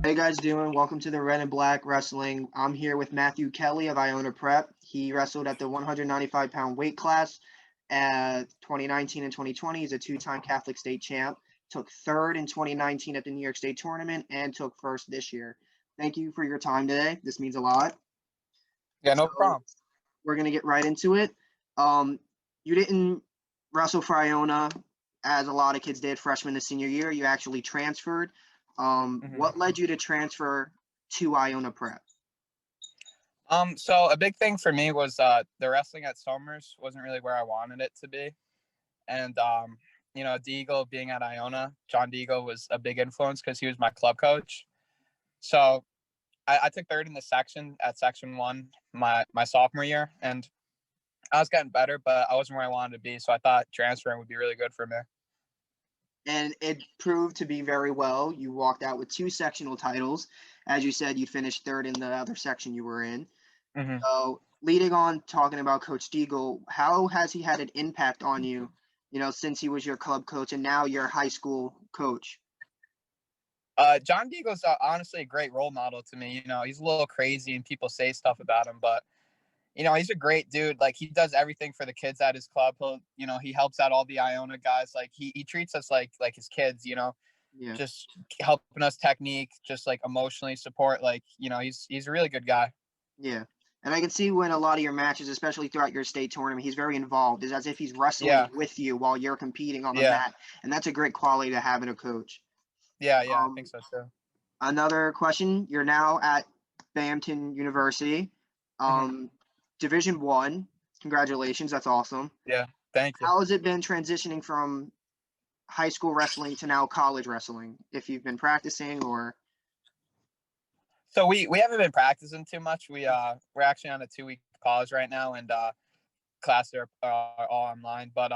How you guys doing? Welcome to the Red and Black Wrestling. I'm here with Matthew Kelly of Iona Prep. He wrestled at the 195-pound weight class at 2019 and 2020. He's a two-time Catholic State champ. Took third in 2019 at the New York State Tournament and took first this year. Thank you for your time today. This means a lot. Yeah, no So problem. we're gonna get right into it. You didn't wrestle for Iona as a lot of kids did freshman to senior year. You actually transferred. What led you to transfer to Iona Prep? So a big thing for me was the wrestling at Somers wasn't really where I wanted it to be, and Deagle being at Iona, John Deagle was a big influence because he was my club coach. So I took third in the section at Section 1 my sophomore year, and I was getting better, but I wasn't where I wanted to be. So I thought transferring would be really good for me. And it proved to be very well. You walked out with two sectional titles. As you said, you finished third in the other section you were in. Mm-hmm. So leading on, talking about Coach Deagle, how has he had an impact on you, since he was your club coach and now your high school coach? John Deagle's honestly a great role model to me. He's a little crazy and people say stuff about him, but he's a great dude. Like, he does everything for the kids at his club. He helps out all the Iona guys. Like, he treats us like his kids, Yeah. just helping us technique, just like emotionally support. Like, he's a really good guy. Yeah. And I can see when a lot of your matches, especially throughout your state tournament, he's very involved. It's as if he's wrestling Yeah. with you while you're competing on the Yeah. mat. And that's a great quality to have in a coach. Yeah. I Um, think so too. Another question. You're now at Binghamton University, Mm-hmm. Division One. Congratulations. That's awesome. Yeah. Thank you. How has it been transitioning from high school wrestling to now college wrestling? If you've been practicing or So we haven't been practicing too much. We're actually on a 2-week pause right now, and classes are all online. But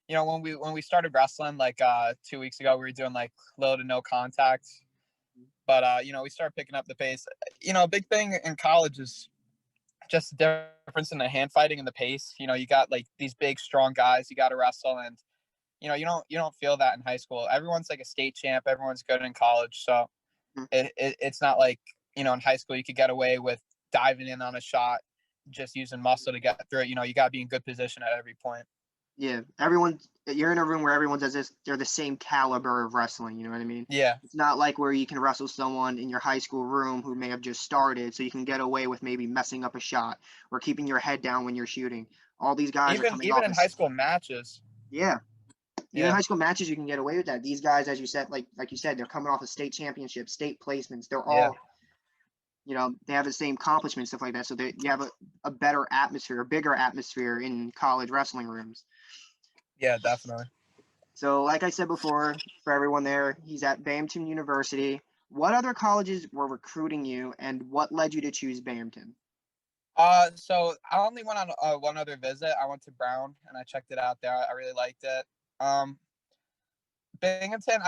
when we started wrestling like 2 weeks ago, we were doing like little to no contact. But we started picking up the pace. A big thing in college is just the difference in the hand fighting and the pace. You got like these big, strong guys you got to wrestle, and you don't feel that in high school. Everyone's like a state champ. Everyone's good in college, so it's not like in high school you could get away with diving in on a shot, just using muscle to get through it. You got to be in good position at every point. yeah, you're in a room where everyone does this. They're the same caliber of wrestling. You know what I mean? Yeah. It's not like where you can wrestle someone in your high school room who may have just started, so you can get away with maybe messing up a shot or keeping your head down when you're shooting. All these guys are Even coming even off in high as school matches. yeah. Even Yeah. high school matches, you can get away with that. These guys, as you said, like you said, they're coming off of state championships, state placements. They're Yeah. all, they have the same accomplishments, stuff like that. So you have a better atmosphere, a bigger atmosphere in college wrestling rooms. Yeah, definitely. So, like I said before, for everyone there, he's at Binghamton University. What other colleges were recruiting you, and what led you to choose Binghamton? So I only went on one other visit. I went to Brown and I checked it out there. I really liked it. Binghamton,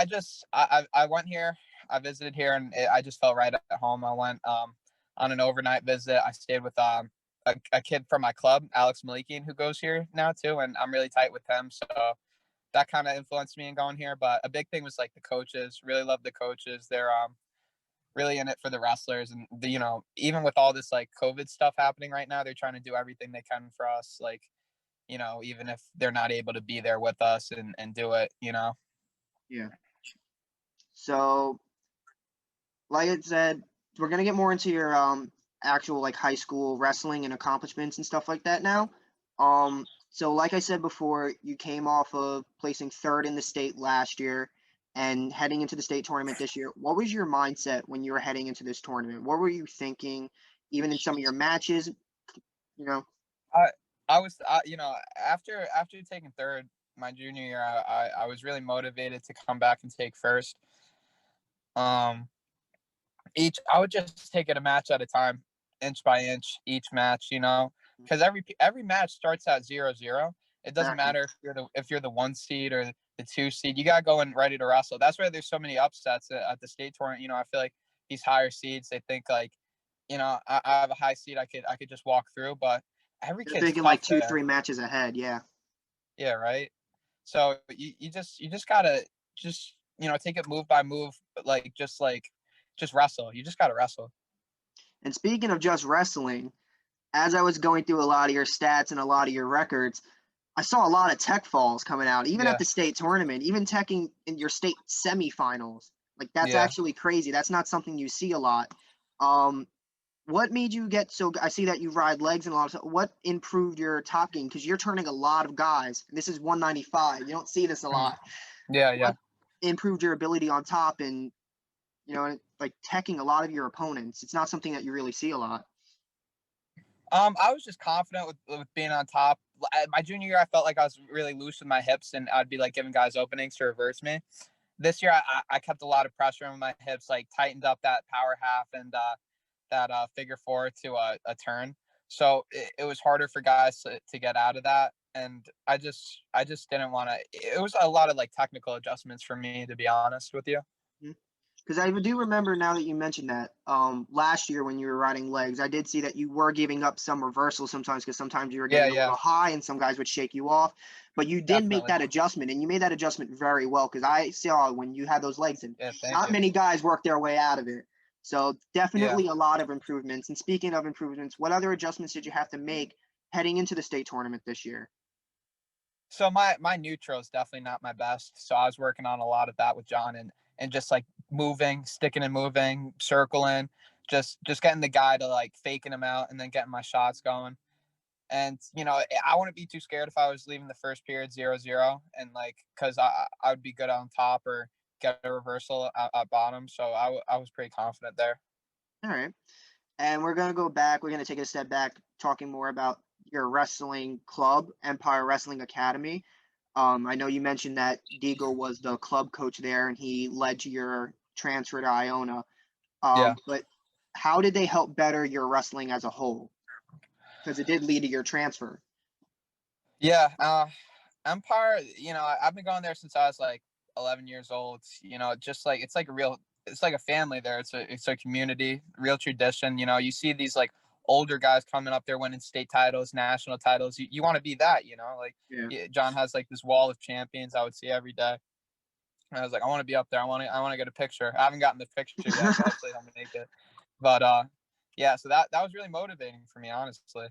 I went here, I visited here, and I just felt right at home. I went on an overnight visit. I stayed with a kid from my club, Alex Malikian, who goes here now too, and I'm really tight with him. So that kind of influenced me in going here. But a big thing was like the coaches. Really love the coaches. They're really in it for the wrestlers, and even with all this like COVID stuff happening right now, they're trying to do everything they can for us. Like, even if they're not able to be there with us and do it. Yeah. So, like I said, we're gonna get more into your actual like high school wrestling and accomplishments and stuff like that now. So like I said before, you came off of placing third in the state last year and heading into the state tournament this year. What was your mindset when you were heading into this tournament? What were you thinking, even in some of your matches? You know, I I was after taking third my junior year, I was really motivated to come back and take first. Um, I would just take it a match at a time, inch by inch, each match. Because every match starts at 0-0. It doesn't exactly. matter if you're the 1 seed or the 2 seed. You got to go in ready to wrestle. That's why there's so many upsets at the state tournament. I feel like these higher seeds, they think like, I have a high seed. I could just walk through, but every They're kid's thinking like tough two, there. 3 matches ahead. Yeah. Yeah, right. So you just gotta just take it move by move, but like just like just wrestle. You just got to wrestle. And speaking of just wrestling, as I was going through a lot of your stats and a lot of your records, I saw a lot of tech falls coming out, even at Yeah. the state tournament, even teching in your state semifinals. Like that's Yeah. actually crazy. That's not something you see a lot. Um, what made you get so? I see that you ride legs and a lot of stuff. What improved your top game? Because you're turning a lot of guys. And this is 195. You don't see this a Mhm. lot. Yeah. Yeah. What improved your ability on top and like teching a lot of your opponents? It's not something that you really see a lot. I was just confident with being on top. My junior year, I felt like I was really loose with my hips, and I'd be like giving guys openings to reverse me. This year, I kept a lot of pressure on my hips, like tightened up that power half and that figure four to a turn. So it was harder for guys to get out of that, and I just didn't want to. It was a lot of like technical adjustments for me, to be honest with you. Because I do remember now that you mentioned that last year when you were riding legs, I did see that you were giving up some reversals sometimes because sometimes you were Yeah, getting a yeah, little high and some guys would shake you off. But you did make definitely. that adjustment and you made that adjustment very well because I saw when you had those legs and Yeah, thank not you. many guys work their way out of it. So Yeah. definitely a lot of improvements. And speaking of improvements, what other adjustments did you have to make heading into the state tournament this year? So my neutral is definitely not my best. So I was working on a lot of that with John and just like moving, sticking and moving, circling, just getting the guy to like faking him out and then getting my shots going. And I wouldn't be too scared if I was leaving the first period 0-0 and like because I would be good on top or get a reversal at bottom. So I was pretty confident there. All right. And we're going to go back. We're going to take a step back, talking more about your wrestling club, Empire Wrestling Academy. I know you mentioned that Deagle was the club coach there and he led to your transfer to Iona. Yeah. But how did they help better your wrestling as a whole? Because it did lead to your transfer. Yeah. Empire, I've been going there since I was like 11 years old. Just like it's like a family there. It's a community, real tradition. You see these like older guys coming up there winning state titles, national titles. You want to be that, like Yeah. John has like this wall of champions I would see every day. And I was like, I want to be up there. I want to get a picture. I haven't gotten the picture yet, but hopefully I'll make it. But yeah, so that was really motivating for me, honestly.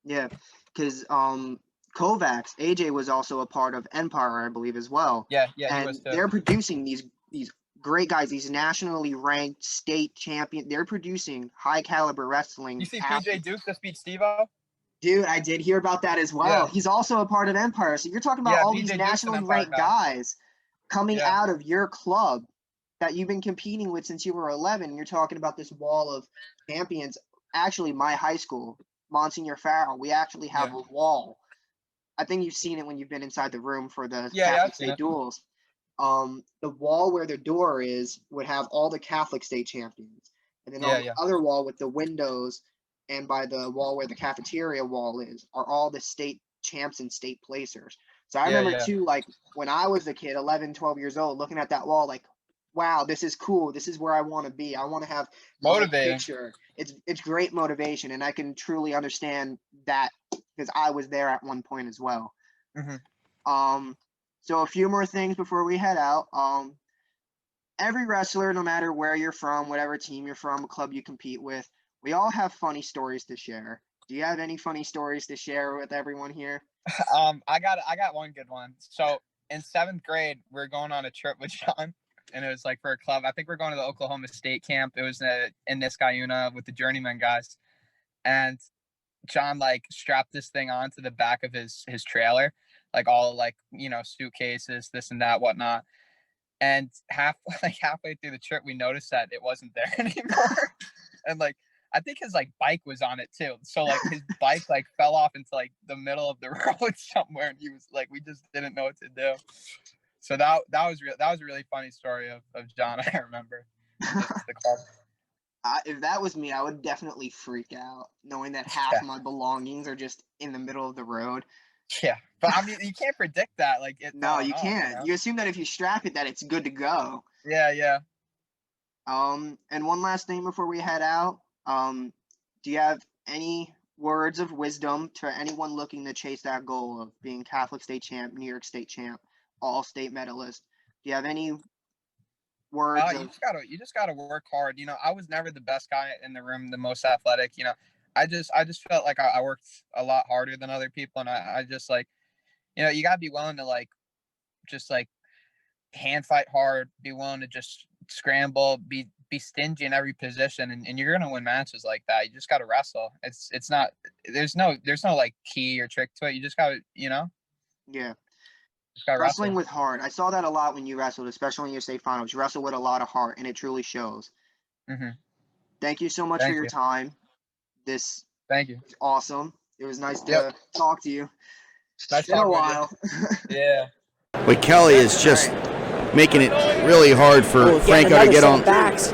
Yeah, because Kovacs, AJ was also a part of Empire, I believe, as well, Yeah, yeah, he was and too. they're producing these great guys, these nationally ranked state champion. They're producing high caliber You wrestling see PJ athletes. Duke just beat Steve-O? Dude, I did hear about that as well. Yeah. He's also a part of Empire. So you're talking about Yeah, all these PJ Duke's an nationally Empire ranked guy. guys coming Yeah. out of your club that you've been competing with since you were 11. You're talking about this wall of champions. Actually, my high school, Monsignor Farrell, we actually have Yeah. a wall. I think you've seen it when you've been inside the room for the Yeah, yeah, I've Catholic seen State it. duels. The wall where the door is would have all the Catholic State champions, and then on Yeah, the yeah. other wall with the windows and by the wall where the cafeteria wall is are all the state champs and state placers. So I Yeah, remember yeah. too, like when I was a kid, 11, 12 years old, looking at that wall, like, wow, this is cool. This is where I want to be. I want to have my Motivating. picture. It's great motivation, and I can truly understand that because I was there at one point as well. Hmm. Um, so a few more things before we head out. Every wrestler, no matter where you're from, whatever team you're from, club you compete with, we all have funny stories to share. Do you have any funny stories to share with everyone here? I got one good one. So in seventh grade, we're going on a trip with Sean, and it was like for a club. I think we're going to the Oklahoma State camp. It was in this Iona with the journeyman guys, and John like strapped this thing onto the back of his trailer, like all like suitcases, this and that, whatnot. And halfway through the trip, we noticed that it wasn't there anymore. And like I think his like bike was on it too. So like his bike like fell off into like the middle of the road somewhere, and he was like, we just didn't know what to do. So that was a really funny story of John. I remember just the club. If that was me, I would definitely freak out knowing that half Yeah, my belongings are just in the middle of the road. yeah. But I mean, you can't predict that, like it No, falling you off. can't. You assume that if you strap it, that it's good to go. Yeah, yeah. And one last thing before we head out. Do you have any words of wisdom to anyone looking to chase that goal of being Catholic State champ, New York State champ, all state medalist? Do you have any words You of just gotta work hard. You know, I was never the best guy in the room, the most athletic. You know, I just felt like I worked a lot harder than other people, and I just like, you know, you gotta be willing to like just like hand fight hard, be willing to just scramble, be stingy in every position, and you're gonna win matches like that. You just gotta wrestle. It's not there's no like key or trick to it. You just gotta, you know, yeah. just gotta Wrestling wrestle. with heart. I saw that a lot when you wrestled, especially in your state finals. You wrestle with a lot of heart, and it truly shows. Hmm. Thank you so much for Thank your you. time. This Thank you. is awesome. It was nice Yep. to talk to you. Nice Been a talking with you. while. Yeah. But Kelly is just making it really hard for Franco to get on. Backs.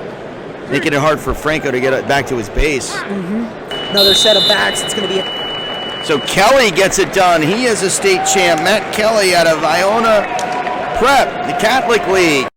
Making it hard for Franco to get back to his base. Another set of backs. It's going to be So Kelly gets it done. He is a state champ. Matt Kelly out of Iona Prep, the Catholic League.